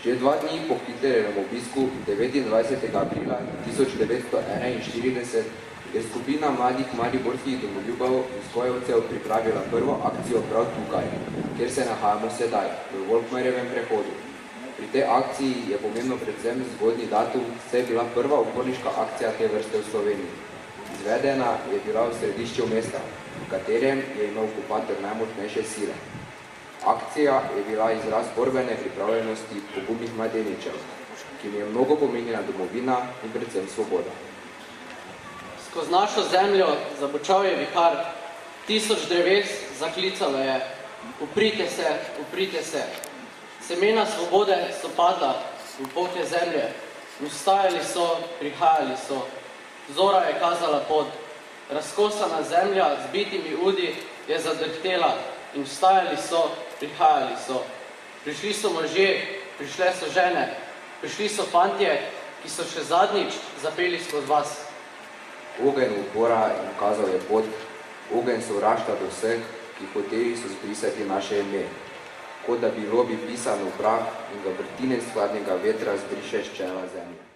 Že 2 dni po Hitlerjevem obisku 29. aprila 1941 je skupina mladih mariborskih domoljubov in skojevcev pripravila prvo akcijo prav tukaj, kjer se nahajamo sedaj, v Volkmerjevem prehodu. Pri tej akciji je pomembno predvsem zgodnji datum, saj je bila prva uporniška akcija te vrste v Sloveniji. Izvedena je bila v središču mesta, v katerem je imel okupator najmočnejše sile. Akcija je bila izraz borbene pripravljenosti pogumnih mladeničev, ki jim je mnogo pomenila domovina in predvsem svoboda. Skozi našo zemljo zabučal je vihar, 1000 dreves zaklicalo je, uprite se, uprite se. Semena svobode so padla v poke zemlje, vstajali so, prihajali so. Zora je kazala pot, razkosana zemlja z bitimi udi je zadrhtela in vstajali so, prihajali so. Prišli so možje, prišle so žene, prišli so fantje, ki so še zadnjič zapeli skozi vas. Ogenj upora in kazal je pot, ogenj sovraštva do vseh, ki hoteli so zbrisati naše ime, kot da bilo bi pisano v prah in ga vrtinec hladnega vetra zbriše s čela zemlje.